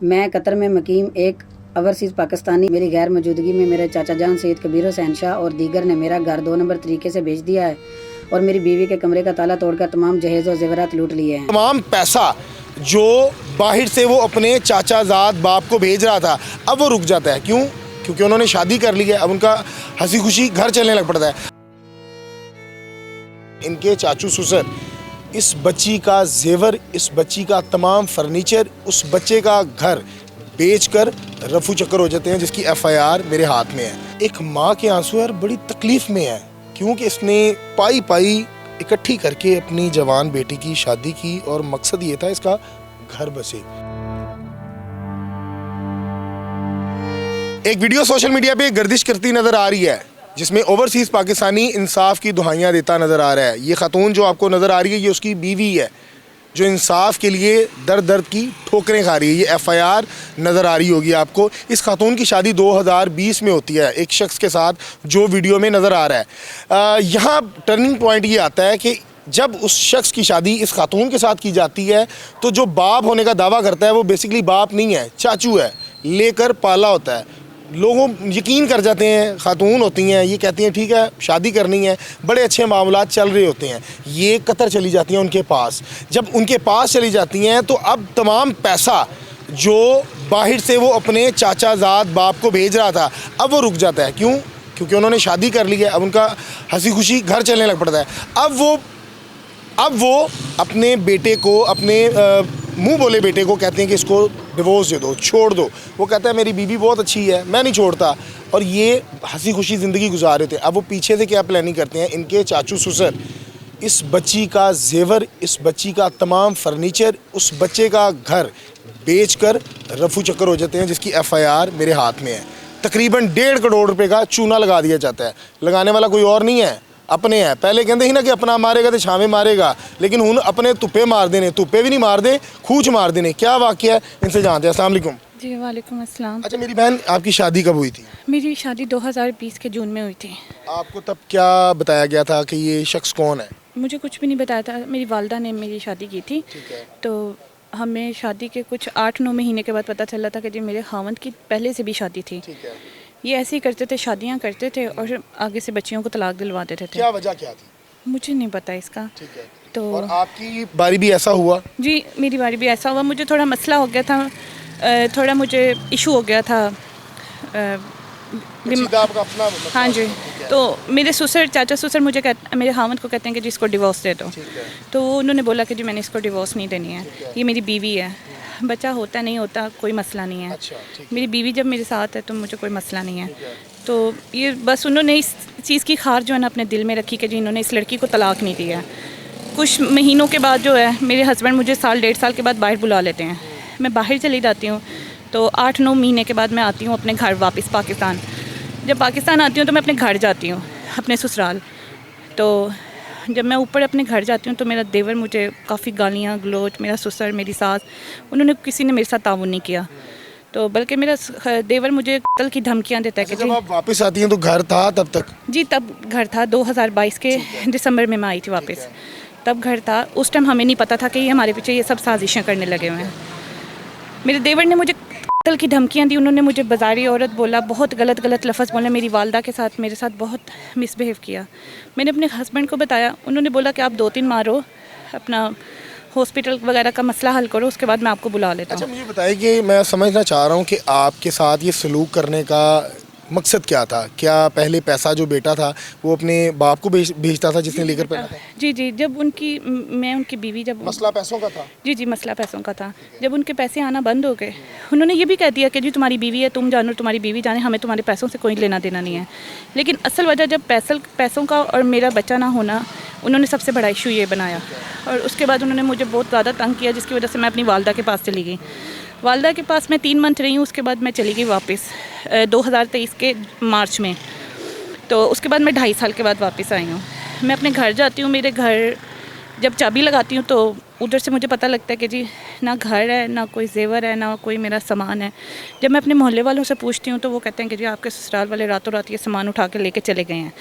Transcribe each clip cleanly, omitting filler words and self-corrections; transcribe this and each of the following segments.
मैं कतर में मुकीम एक ओवरसीज़ पाकिस्तानी मेरी गैर मौजूदगी में मेरे चाचा जान सैयद कबीर हुसैन शाह और दीगर ने मेरा घर 2 नंबर तरीके से बेच दिया है और मेरी बीवी के कमरे का ताला तोड़कर तमाम जहेज़ और ज़ेवरात लूट लिए हैं। तमाम पैसा जो बाहर से वो अपने चाचा ज़ाद बाप को भेज रहा था, अब वो रुक जाता है। क्यों? क्योंकि उन्होंने शादी कर ली है। अब उनका हंसी खुशी घर चलने लग पड़ता है। इनके चाचू ससुर इस बच्ची का जेवर, इस बच्ची का तमाम फर्नीचर, उस बच्चे का घर बेचकर रफू चक्कर हो जाते हैं, जिसकी FIR मेरे हाथ में है। एक माँ के आंसू यार बड़ी तकलीफ में है, क्योंकि इसने पाई पाई इकट्ठी करके अपनी जवान बेटी की शादी की और मकसद ये था इसका घर बसे। एक वीडियो सोशल मीडिया पे गर्दिश करती नजर आ रही है, जिसमें ओवरसीज़ पाकिस्तानी इंसाफ की दुहाइयाँ देता नज़र आ रहा है। ये खातून जो आपको नज़र आ रही है, ये उसकी बीवी है जो इंसाफ के लिए दर दर्द की ठोकरें खा रही है। ये FIR नज़र आ रही होगी आपको। इस खातून की शादी 2020 में होती है एक शख्स के साथ, जो वीडियो में नज़र आ रहा है। यहाँ टर्निंग पॉइंट ये आता है कि जब उस शख्स की शादी इस खातून के साथ की जाती है, तो जो बाप होने का दावा करता है वो बेसिकली बाप नहीं है, चाचू है, लेकर पाला होता है। लोगों यकीन कर जाते हैं, खातून होती हैं, ये कहती हैं ठीक है शादी करनी है, बड़े अच्छे मामलात चल रहे होते हैं, ये कतर चली जाती हैं उनके पास। जब उनके पास चली जाती हैं तो अब तमाम पैसा जो बाहर से वो अपने चाचा ज़ाद बाप को भेज रहा था, अब वो रुक जाता है। क्यों? क्योंकि उन्होंने शादी कर ली है। अब उनका हंसी खुशी घर चलने लग पड़ता है। अब वो अपने बेटे को, अपने मुंह बोले बेटे को कहते हैं कि इसको डिवोर्स दे दो, छोड़ दो। वो कहता है मेरी बीवी बहुत अच्छी है, मैं नहीं छोड़ता, और ये हंसी खुशी ज़िंदगी गुजार रहे थे। अब वो पीछे से क्या प्लानिंग करते हैं, इनके चाचू ससुर इस बच्ची का जेवर, इस बच्ची का तमाम फर्नीचर, उस बच्चे का घर बेचकर रफू चक्कर हो जाते हैं, जिसकी FIR मेरे हाथ में है। तकरीबन 1.5 करोड़ रुपये का चूना लगा दिया जाता है। लगाने वाला कोई और नहीं है, अपने हैं। पहले कहते ही ना कि अपना मारेगा तो छावे मारेगा, लेकिन हुन अपने तुप्पे मार देने, तुप्पे भी नहीं मार दे, खूच मार देने। क्या वाक़या है, इनसे जानते हैं। अस्सलाम वालेकुम। जी वालेकुम अस्सलाम। अच्छा मेरी बहन, आपकी शादी कब हुई थी? मेरी शादी 2020 के जून में हुई थी। आपको तब क्या बताया गया था कि ये शख्स कौन है? मुझे कुछ भी नहीं बताया था। मेरी वालदा ने मेरी शादी की थी। ठीक है। तो हमें शादी के कुछ 8-9 महीने के बाद पता चला था कि जी मेरे खावंद की पहले से भी शादी थी। ठीक है। ये ऐसे ही करते थे, शादियाँ करते थे और आगे से बच्चियों को तलाक दिलवा देते थे। क्या वजह क्या थी? मुझे नहीं पता इसका। ठीक है। तो और आपकी बारी भी ऐसा हुआ? जी मेरी बारी भी ऐसा हुआ। मुझे थोड़ा मसला हो गया था, थोड़ा मुझे इशू हो गया था। आपका अपना मतलब? हाँ जी। तो मेरे ससुर, चाचा ससुर मुझे मेरे खावंद को कहते हैं कि जी इसको डिवोर्स दे दो। तो उन्होंने बोला कि जी मैंने इसको डिवोर्स नहीं देनी है, ये मेरी बीवी है, बच्चा होता नहीं होता कोई मसला नहीं है। अच्छा, मेरी बीवी जब मेरे साथ है तो मुझे कोई मसला नहीं है। तो ये बस उन्होंने इस चीज़ की खार जो है ना अपने दिल में रखी कि जी इन्होंने इस लड़की को तलाक नहीं दिया। कुछ महीनों के बाद जो है मेरे हस्बैंड मुझे 1.5 साल के बाद बाहर बुला लेते हैं। मैं बाहर चली जाती हूँ, तो 8-9 महीने के बाद मैं आती हूँ अपने घर वापस पाकिस्तान। जब पाकिस्तान आती हूँ तो मैं अपने घर जाती हूँ, अपने ससुराल। तो जब मैं ऊपर अपने घर जाती हूँ तो मेरा देवर मुझे काफ़ी गालियाँ गलोच, मेरा ससुर, मेरी सास, उन्होंने किसी ने मेरे साथ ताउन नहीं किया। तो बल्कि मेरा देवर मुझे कत्ल की धमकियाँ देता है कि जब आप वापस आती हैं तो घर था तब तक? जी तब घर था। 2022 के दिसंबर में मैं आई थी वापस, तब घर था। उस टाइम हमें नहीं पता था कि ये हमारे पीछे ये सब साजिशें करने लगे हुए हैं। मेरे देवर ने मुझे कत्ल की धमकियाँ दी, उन्होंने मुझे बाजारी औरत बोला, बहुत गलत लफ्ज़ बोले, मेरी वालदा के साथ, मेरे साथ बहुत मिसबिहेव किया। मैंने अपने हस्बैंड को बताया, उन्होंने बोला कि आप 2-3 मारो, अपना हॉस्पिटल वगैरह का मसला हल करो, उसके बाद मैं आपको बुला लेता हूँ। अच्छा मुझे बताइए कि मैं समझना चाह रहा हूँ कि आपके साथ ये सलूक करने का मकसद क्या था? क्या पहले पैसा जो बेटा था वो अपने बाप को भेजता था जिसने लेकर पैदा था? जी जी। जब मैं उनकी बीवी, जब मसला पैसों का था? जी मसला पैसों का था। जब उनके पैसे आना बंद हो गए, उन्होंने ये भी कह दिया कि जी तुम्हारी बीवी है, तुम जानो, तुम्हारी बीवी जाने, हमें तुम्हारे पैसों से कोई लेना देना नहीं है। लेकिन असल वजह जब पैसों का और मेरा बच्चा ना होना, उन्होंने सबसे बड़ा इशू ये बनाया। और उसके बाद उन्होंने मुझे बहुत ज़्यादा तंग किया, जिसकी वजह से मैं अपनी वालदा के पास चली गई। वालदा के पास मैं 3 मंथ रही हूँ, उसके बाद मैं चली गई वापस 2023 के मार्च में। तो उसके बाद मैं 2.5 साल के बाद वापस आई हूँ। मैं अपने घर जाती हूँ, मेरे घर जब चाबी लगाती हूँ तो उधर से मुझे पता लगता है कि जी ना घर है, ना कोई जेवर है, ना कोई मेरा सामान है। जब मैं अपने मोहल्ले वालों से पूछती हूँ तो वो कहते हैं कि जी आपके ससुराल वाले रातों रात ये सामान उठा के लेके चले गए हैं,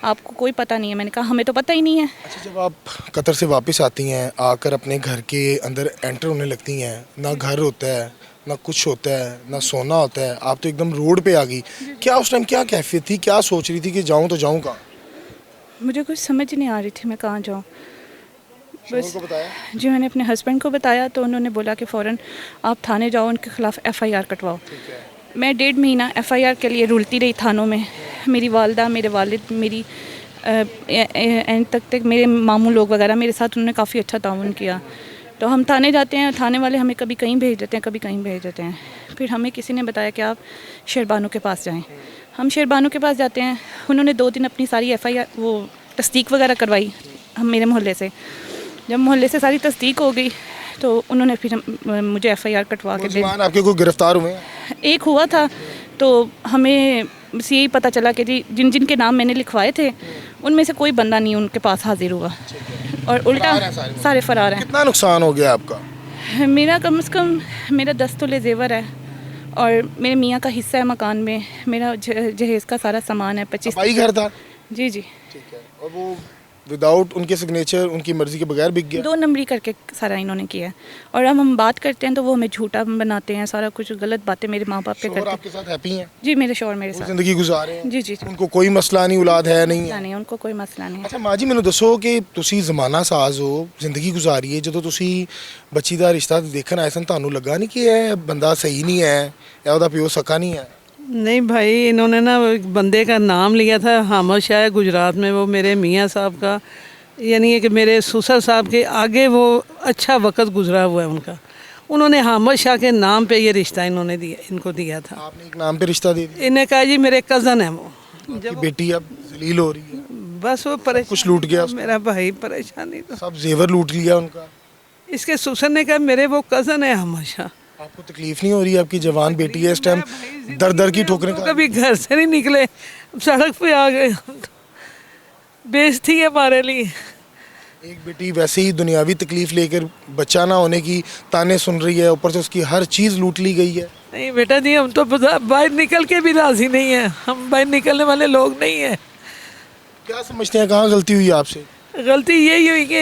आपको कोई पता नहीं है। मैंने कहा हमें तो पता ही नहीं है। अच्छा जब आप कतर से वापस आती हैं, आकर अपने घर के अंदर एंटर होने लगती हैं, ना घर होता है ना कुछ होता है ना सोना होता है, आप तो एकदम रोड पे आ गई। क्या उस टाइम क्या कैफियत थी, क्या सोच रही थी कि जाऊं तो जाऊं कहाँ? मुझे कुछ समझ नहीं आ रही थी मैं कहाँ जाऊँ। शोहर को बताया? जी मैंने अपने हस्बैंड को बताया तो उन्होंने बोला कि फ़ौरन आप थाने जाओ, उनके ख़िलाफ़ एफ़आईआर कटवाओ। मैं 1.5 महीना एफ़आईआर के लिए रुलती रही थानों में। मेरी वालदा, मेरे वालिद, मेरी एंड तक मेरे मामू लोग वगैरह मेरे साथ उन्होंने काफ़ी अच्छा ताउन किया। तो हम थाने जाते हैं, थाने वाले हमें कभी कहीं भेज देते हैं, कभी कहीं भेज देते हैं। फिर हमें किसी ने बताया कि आप शेरबानो के पास जाएं। हम शेरबानो के पास जाते हैं, उन्होंने 2 दिन अपनी सारी एफ़आईआर वो तस्दीक वगैरह करवाई हम मेरे मोहल्ले से। जब मोहल्ले से सारी तस्दीक हो गई तो उन्होंने फिर मुझे एफ़आईआर कटवा के दे। मुसलमान आपके कोई गिरफ्तार हुए हैं? एक हुआ था तो हमें बस यही पता चला कि जी जिन जिन के नाम मैंने लिखवाए थे उनमें से कोई बंदा नहीं उनके पास हाजिर हुआ और उल्टा फरार हैं सारे? सारे फरार हैं। कितना नुकसान हो गया आपका? मेरा कम से कम मेरा 10 तोले जेवर है और मेरे मियाँ का हिस्सा है मकान में। मेरा जहेज़ का सारा सामान है 25। भाई घर था? जी जी। ठीक है। और वो विदाउट उनके सिग्नेचर, उनकी मर्जी के बगैर बिक गया? 2 नंबरी करके सारा इन्होंने किया है। और अब हम बात करते हैं तो वो हमें झूठा बनाते हैं, सारा कुछ गलत बातें मेरे माँ बाप पे शोहर करते हैं। आपके साथ हैप्पी हैं? जी मेरे शौहर मेरे वो साथ। जिंदगी गुजारे हैं? जी जी। उनको कोई मसला नहीं, औलाद है नहीं है? नहीं उनको कोई मसला नहीं। अच्छा माँ जी, ਮੈਨੂੰ ਦੱਸੋ ਕਿ ਤੁਸੀਂ ਜ਼ਮਾਨਾ ਸਾਜ਼ ਹੋ, ਜ਼ਿੰਦਗੀ ਗੁਜ਼ਾਰੀ ਹੈ। ਜਦੋਂ ਤੁਸੀਂ ਬੱਚੀ ਦਾ ਰਿਸ਼ਤਾ ਦੇਖਣ ਆਏ ਸਨ, ਤੁਹਾਨੂੰ ਲੱਗਾ ਨਹੀਂ ਕਿ ਇਹ ਬੰਦਾ ਸਹੀ ਨਹੀਂ ਹੈ, ਇਹ ਉਹਦਾ ਪਿਓ ਸਕਾ नहीं है? नहीं भाई, इन्होंने ना एक बंदे का नाम लिया था हामिद शाह गुजरात में, वो मेरे मियाँ साहब का, यानी कि मेरे ससुर साहब के आगे वो अच्छा वक्त गुजरा हुआ है उनका। उन्होंने हामिद शाह के नाम पे ये रिश्ता इन्होंने दिया, इनको दिया था। आपने एक नाम पे रिश्ता दे दिया? इन्हें कहा जी मेरे कज़न है वो। आपकी बेटी अब जलील हो रही है, बस वो परेशान, कुछ लूट गया उसका? मेरा भाई परेशानी तो। सब जेवर लूट लिया उनका। इसके ससुर ने कहा मेरे वो कज़न है हामिद शाह। आपको तकलीफ नहीं हो रही? आपकी जवान बेटी है, इस टाइम दर दर की ठोकरें खा। कभी घर से नहीं निकले, सड़क पे आ गए, बेइज्जती है हमारे लिए। एक बेटी वैसे ही दुनियावी तकलीफ लेकर बच्चा ना होने की ताने सुन रही है, ऊपर से उसकी हर चीज़ लूट ली गई है। नहीं बेटा जी, हम तो बाहर निकल के भी राजी नहीं है, हम बाहर निकलने वाले लोग नहीं हैं। क्या समझते हैं, कहाँ गलती हुई आपसे? गलती यही हुई कि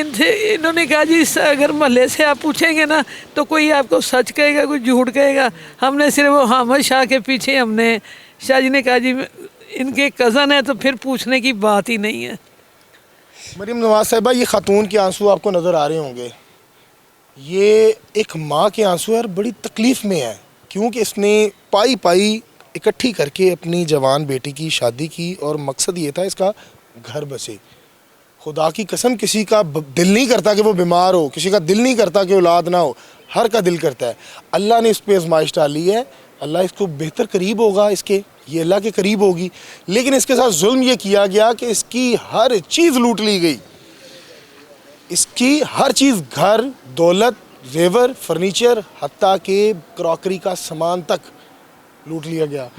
इन्होंने कहा जी अगर मोहल्ले से आप पूछेंगे ना तो कोई आपको सच कहेगा, कोई झूठ कहेगा। हमने सिर्फ वो हामिद शाह के पीछे, हमने शाह जी ने कहा जी इनके कज़न है तो फिर पूछने की बात ही नहीं है। मरीम नवाज साहिबा, ये खातून के आंसू आपको नज़र आ रहे होंगे, ये एक माँ के आंसू है और बड़ी तकलीफ़ में है, क्योंकि इसने पाई पाई इकट्ठी करके अपनी जवान बेटी की शादी की और मकसद ये था इसका घर बसे। खुदा की कसम, किसी का दिल नहीं करता कि वो बीमार हो, किसी का दिल नहीं करता कि औलाद ना हो, हर का दिल करता है। अल्लाह ने इस पर आजमाइश डाली है, अल्लाह इसको बेहतर करीब होगा, इसके ये अल्लाह के करीब होगी। लेकिन इसके साथ जुल्म ये किया गया कि इसकी हर चीज़ लूट ली गई, इसकी हर चीज़, घर, दौलत, जेवर, फर्नीचर, हत्ता के क्रॉकरी का सामान तक लूट लिया गया।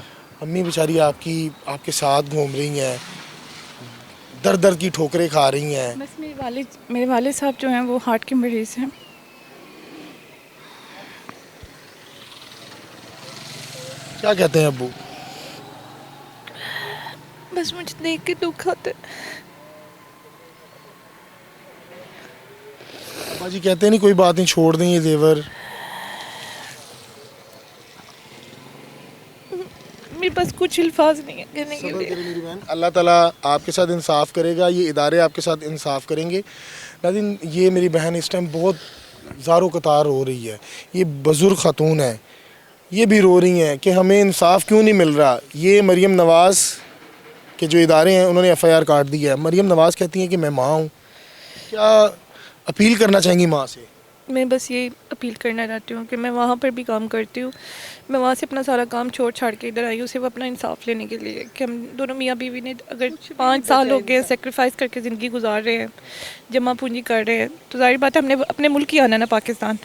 अम्मी बेचारी आपकी आपके साथ घूम रही हैं, दर दर की ठोकरें खा रही हैं। बस मेरे वालिद साहब जो हैं वो हार्ट के मरीज़ हैं। क्या कहते हैं अब्बू? बस मुझे देख के दुख आता है। अब्बा जी कहते नहीं कोई बात नहीं, छोड़ दें ये जेवर? मेरे पास कुछ अल्फाज नहीं है कहने के सब्र लिए। करें मेरी बहन, अल्लाह ताला आपके साथ इंसाफ करेगा, ये इदारे आपके साथ इंसाफ करेंगे। लेकिन ये मेरी बहन इस टाइम बहुत ज़ारो कतार रो रही है, ये बुज़ुर्ग खातून है, ये भी रो रही हैं कि हमें इंसाफ क्यों नहीं मिल रहा। ये मरीम नवाज़ के जो इदारे हैं उन्होंने एफ़आईआर काट दी है। मरीम नवाज़ कहती हैं कि मैं माँ हूँ, क्या अपील करना चाहेंगी माँ से? मैं बस ये अपील करना चाहती हूँ कि मैं वहाँ पर भी काम करती हूँ, मैं वहाँ से अपना सारा काम छोड़ छाड़ के इधर आई हूँ सिर्फ अपना इंसाफ लेने के लिए कि हम दोनों मियाँ बीवी ने अगर 5 साल हो गए सेक्रीफाइस करके ज़िंदगी गुजार रहे हैं, जमा पूंजी कर रहे हैं, तो जाहिर बात है हमने अपने मुल्क ही आना ना पाकिस्तान।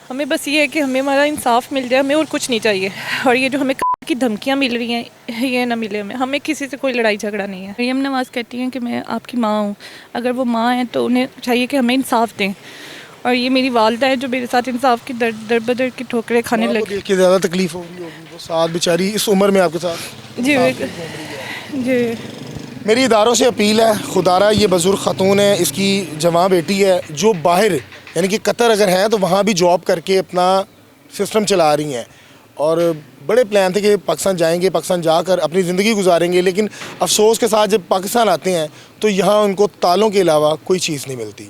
हमें बस ये है कि हमें हमारा इंसाफ मिल जाए, हमें और कुछ नहीं चाहिए। और ये जो हमें की धमकियाँ मिल रही हैं ये ना मिले हमें किसी से कोई लड़ाई झगड़ा नहीं है। मरियम नवाज़ कहती हैं कि मैं आपकी माँ हूँ, अगर वो माँ हैं तो उन्हें चाहिए कि हमें इंसाफ दें। और ये मेरी वालदा है जो मेरे साथ इंसाफ की दर बदर की ठोकरें खाने लगी। देख के ज़्यादा तकलीफ हो रही होगी, वो साथ बेचारी इस उम्र में आपके साथ। जी जी। मेरी इदारों से अपील है, खुदारा ये बुज़ुर्ग खातून है, इसकी जवान बेटी है जो बाहर यानी कि कतर अगर है तो वहाँ भी जॉब करके अपना सिस्टम चला रही हैं और बड़े प्लान थे कि पाकिस्तान जाएंगे, पाकिस्तान जाकर अपनी ज़िंदगी गुजारेंगे, लेकिन अफसोस के साथ जब पाकिस्तान आते हैं तो यहाँ उनको तालों के अलावा कोई चीज़ नहीं मिलती।